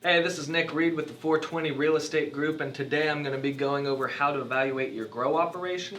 Hey, this is Nick Reed with the 420 Real Estate Group, and today I'm going to be going over how to evaluate your grow operation.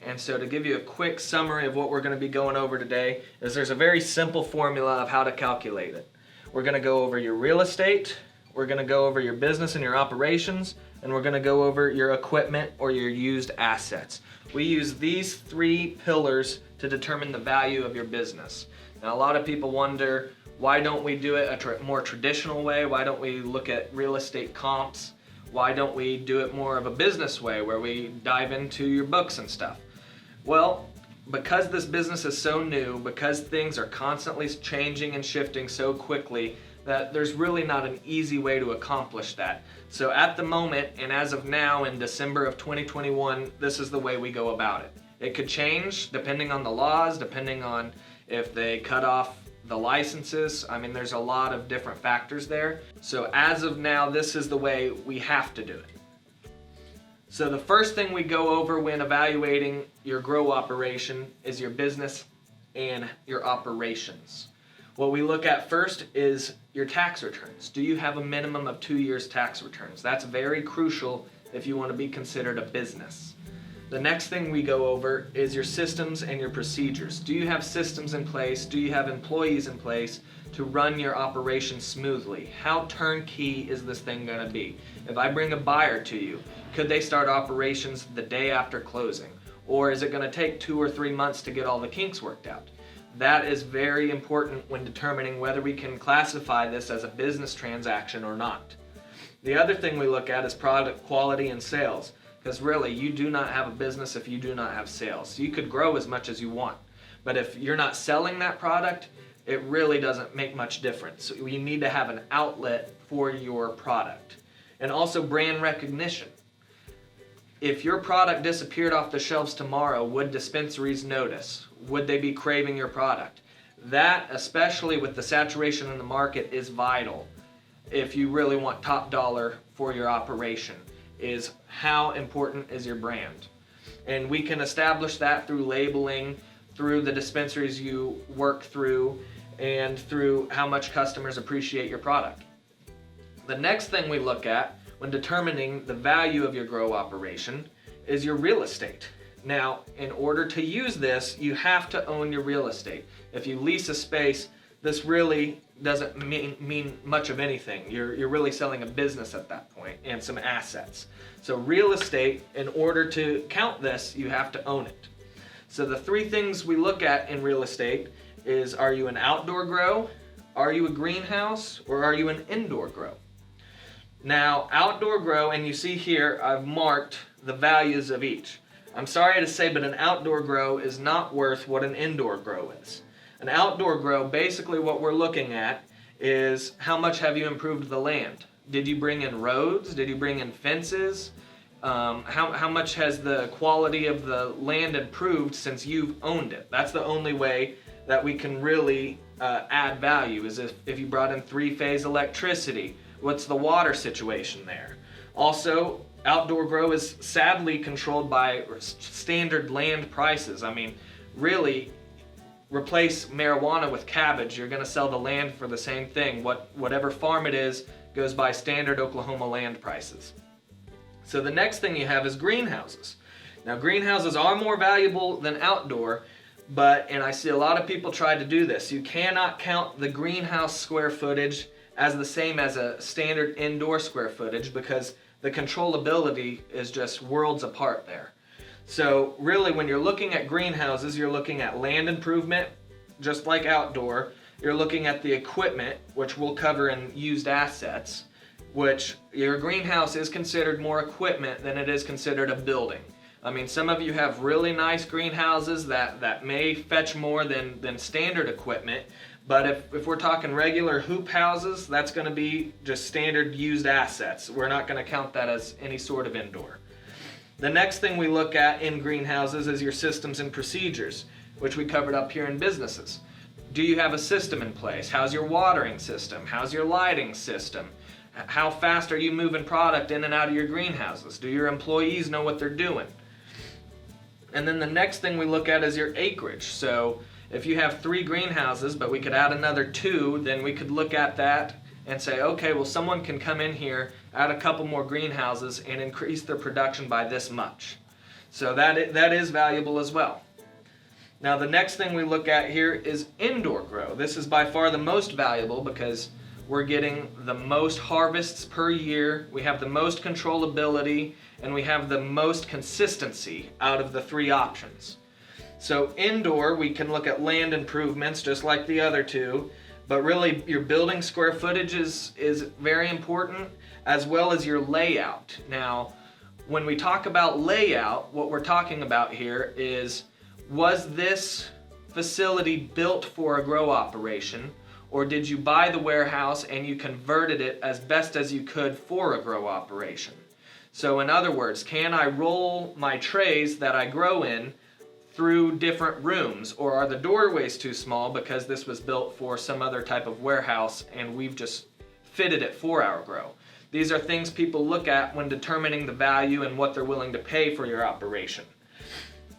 And so to give you a quick summary of what we're going to be going over today is there's a very simple formula of how to calculate it. We're going to go over your real estate, we're going to go over your business and your operations, and we're going to go over your equipment or your used assets. We use these three pillars to determine the value of your business. Now, a lot of people wonder, why don't we do it a more traditional way? Why don't we look at real estate comps? Why don't we do it more of a business way where we dive into your books and stuff? Well, because this business is so new, because things are constantly changing and shifting so quickly, that there's really not an easy way to accomplish that. So at the moment, and as of now in December of 2021, this is the way we go about it. It could change depending on the laws, depending on if they cut off the licenses. I mean, there's a lot of different factors there. So as of now, this is the way we have to do it. So the first thing we go over when evaluating your grow operation is your business and your operations. What we look at first is your tax returns. Do you have a minimum of 2 years tax returns? That's very crucial if you want to be considered a business. The next thing we go over is your systems and your procedures. Do you have systems in place? Do you have employees in place to run your operation smoothly? How turnkey is this thing going to be? If I bring a buyer to you, could they start operations the day after closing? Or is it going to take 2 or 3 months to get all the kinks worked out? That is very important when determining whether we can classify this as a business transaction or not. The other thing we look at is product quality and sales. Because really, you do not have a business if you do not have sales. You could grow as much as you want, but if you're not selling that product, it really doesn't make much difference. So you need to have an outlet for your product. And also brand recognition. If your product disappeared off the shelves tomorrow, would dispensaries notice? Would they be craving your product? That, especially with the saturation in the market, is vital if you really want top dollar for your operation. Is how important is your brand. And we can establish that through labeling, through the dispensaries you work through, and through how much customers appreciate your product. The next thing we look at when determining the value of your grow operation is your real estate. Now, in order to use this, you have to own your real estate. If you lease a space, this really doesn't mean much of anything. You're really selling a business at that point and some assets. So real estate, in order to count this, you have to own it. So the three things we look at in real estate is, are you an outdoor grow, are you a greenhouse, or are you an indoor grow? Now, outdoor grow, and you see here I've marked the values of each. I'm sorry to say, but an outdoor grow is not worth what an indoor grow is. An outdoor grow, basically what we're looking at is how much have you improved the land? Did you bring in roads? Did you bring in fences? How much has the quality of the land improved since you've owned it? That's the only way that we can really add value, is if you brought in 3-phase electricity. What's the water situation there? Also, outdoor grow is sadly controlled by standard land prices. I mean, really, replace marijuana with cabbage, you're going to sell the land for the same thing. Whatever farm it is goes by standard Oklahoma land prices. So the next thing you have is greenhouses. Now, greenhouses are more valuable than outdoor, and I see a lot of people try to do this. You cannot count the greenhouse square footage as the same as a standard indoor square footage, because the controllability is just worlds apart there. So really, when you're looking at greenhouses, you're looking at land improvement, just like outdoor. You're looking at the equipment, which we'll cover in used assets, which your greenhouse is considered more equipment than it is considered a building. I mean, some of you have really nice greenhouses that may fetch more than standard equipment, but if we're talking regular hoop houses, that's going to be just standard used assets. We're not going to count that as any sort of indoor. The next thing we look at in greenhouses is your systems and procedures, which we covered up here in businesses. Do you have a system in place? How's your watering system? How's your lighting system? How fast are you moving product in and out of your greenhouses? Do your employees know what they're doing? And then the next thing we look at is your acreage. So if you have 3 greenhouses, but we could add another 2, then we could look at that and say, okay, well, someone can come in here, add a couple more greenhouses, and increase their production by this much. So that is valuable as well. Now the next thing we look at here is indoor grow. This is by far the most valuable because we're getting the most harvests per year, we have the most controllability, and we have the most consistency out of the three options. So indoor, we can look at land improvements just like the other two, but really your building square footage is very important, as well as your layout. Now, when we talk about layout, what we're talking about here is, was this facility built for a grow operation, or did you buy the warehouse and you converted it as best as you could for a grow operation? So in other words, can I roll my trays that I grow in through different rooms, or are the doorways too small because this was built for some other type of warehouse and we've just fitted it for our grow? These are things people look at when determining the value and what they're willing to pay for your operation.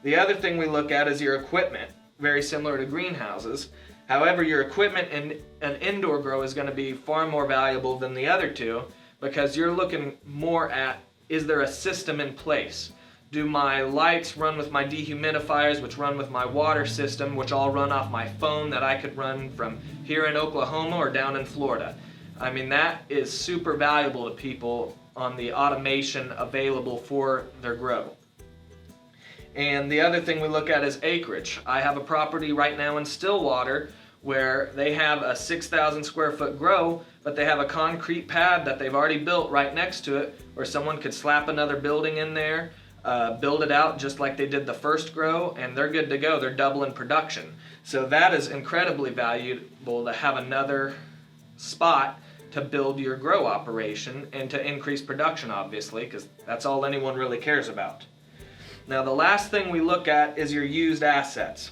The other thing we look at is your equipment, very similar to greenhouses. However, your equipment in an indoor grow is going to be far more valuable than the other two because you're looking more at, is there a system in place? Do my lights run with my dehumidifiers, which run with my water system, which all run off my phone that I could run from here in Oklahoma or down in Florida? I mean, that is super valuable to people on the automation available for their grow. And the other thing we look at is acreage. I have a property right now in Stillwater where they have a 6,000 square foot grow, but they have a concrete pad that they've already built right next to it where someone could slap another building in there, build it out just like they did the first grow, and they're good to go. They're doubling production. So that is incredibly valuable to have another spot to build your grow operation and to increase production, obviously, because that's all anyone really cares about. Now the last thing we look at is your used assets.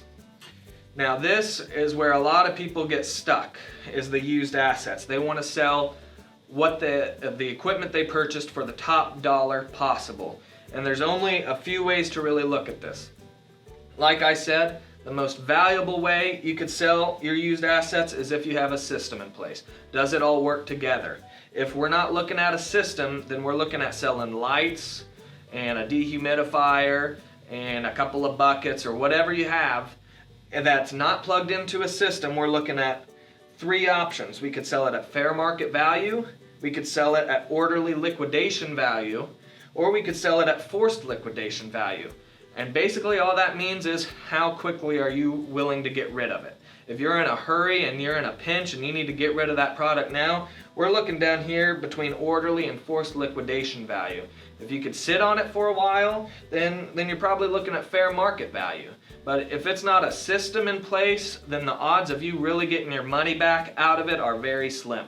Now this is where a lot of people get stuck, is the used assets. They want to sell what the equipment they purchased for the top dollar possible. And there's only a few ways to really look at this. Like I said, the most valuable way you could sell your used assets is if you have a system in place. Does it all work together? If we're not looking at a system, then we're looking at selling lights and a dehumidifier and a couple of buckets or whatever you have, and that's not plugged into a system. We're looking at three options. We could sell it at fair market value, we could sell it at orderly liquidation value, or we could sell it at forced liquidation value. And basically all that means is how quickly are you willing to get rid of it. If you're in a hurry and you're in a pinch and you need to get rid of that product now, we're looking down here between orderly and forced liquidation value. If you could sit on it for a while, then you're probably looking at fair market value. But if it's not a system in place, then the odds of you really getting your money back out of it are very slim.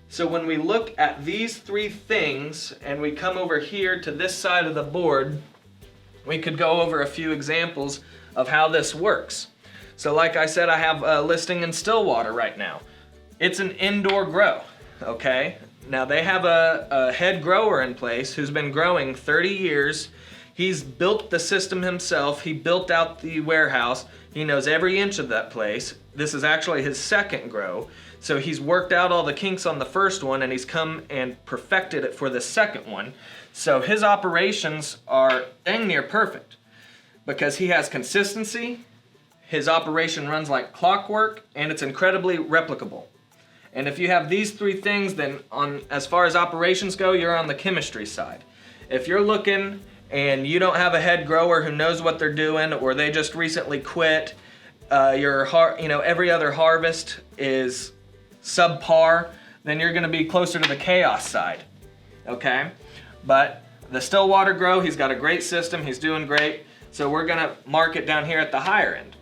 So when we look at these three things and we come over here to this side of the board, we could go over a few examples of how this works. So like I said, I have a listing in Stillwater right now. It's an indoor grow, okay? Now they have a head grower in place who's been growing 30 years. He's built the system himself. He built out the warehouse. He knows every inch of that place. This is actually his second grow. So he's worked out all the kinks on the first one and he's come and perfected it for the second one. So his operations are dang near perfect because he has consistency, his operation runs like clockwork, and it's incredibly replicable. And if you have these three things, then as far as operations go, you're on the chemistry side. If you're looking and you don't have a head grower who knows what they're doing, or they just recently quit, every other harvest is subpar, then you're gonna be closer to the chaos side, okay? But the Stillwater grow, he's got a great system, he's doing great, so we're gonna mark it down here at the higher end.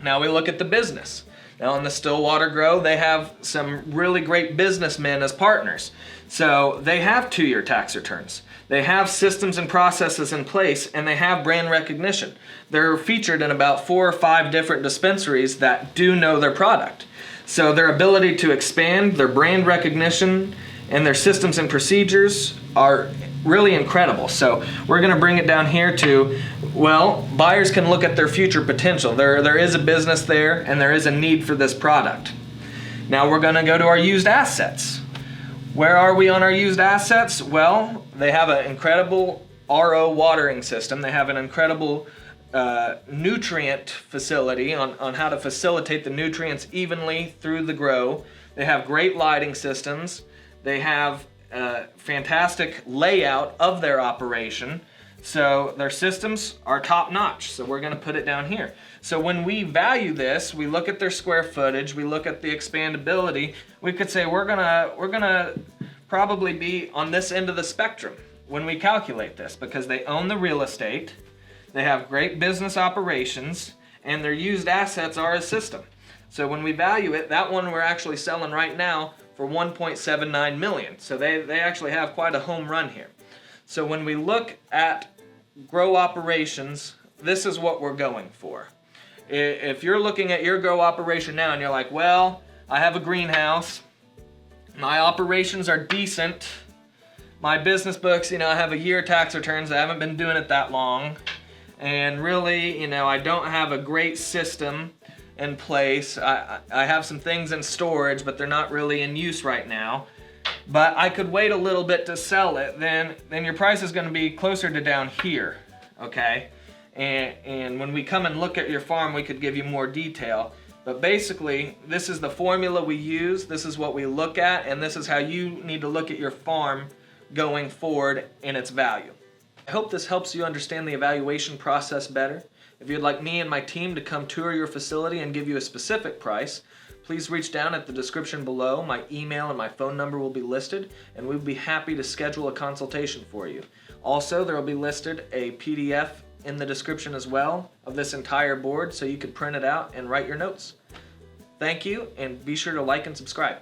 Now we look at the business. Now in the Stillwater grow, they have some really great businessmen as partners. So they have 2-year tax returns. They have systems and processes in place, and they have brand recognition. They're featured in about 4 or 5 different dispensaries that do know their product. So their ability to expand, their brand recognition, and their systems and procedures are really incredible. So we're gonna bring it down here to, well, buyers can look at their future potential. There is a business there and there is a need for this product. Now we're going to go to our used assets. Where are we on our used assets? Well, they have an incredible RO watering system. They have an incredible nutrient facility on how to facilitate the nutrients evenly through the grow. They have great lighting systems. They have fantastic layout of their operation. So their systems are top notch. So we're going to put it down here. So when we value this, we look at their square footage, we look at the expandability. We could say we're gonna probably be on this end of the spectrum when we calculate this, because they own the real estate, they have great business operations, and their used assets are a system. So when we value it, that one we're actually selling right now for $1.79 million. So they actually have quite a home run here. So when we look at grow operations, this is what we're going for. If you're looking at your grow operation now and you're like, well, I have a greenhouse, my operations are decent, my business books, I have a year tax returns, I haven't been doing it that long, and really, I don't have a great system in place. I have some things in storage, but they're not really in use right now. But I could wait a little bit to sell it, then your price is going to be closer to down here, okay? And when we come and look at your farm, we could give you more detail. But basically, this is the formula we use, this is what we look at, and this is how you need to look at your farm going forward in its value. I hope this helps you understand the evaluation process better. If you'd like me and my team to come tour your facility and give you a specific price, please reach down at the description below. My email and my phone number will be listed, and we'd be happy to schedule a consultation for you. Also, there will be listed a PDF in the description as well of this entire board, so you could print it out and write your notes. Thank you, and be sure to like and subscribe.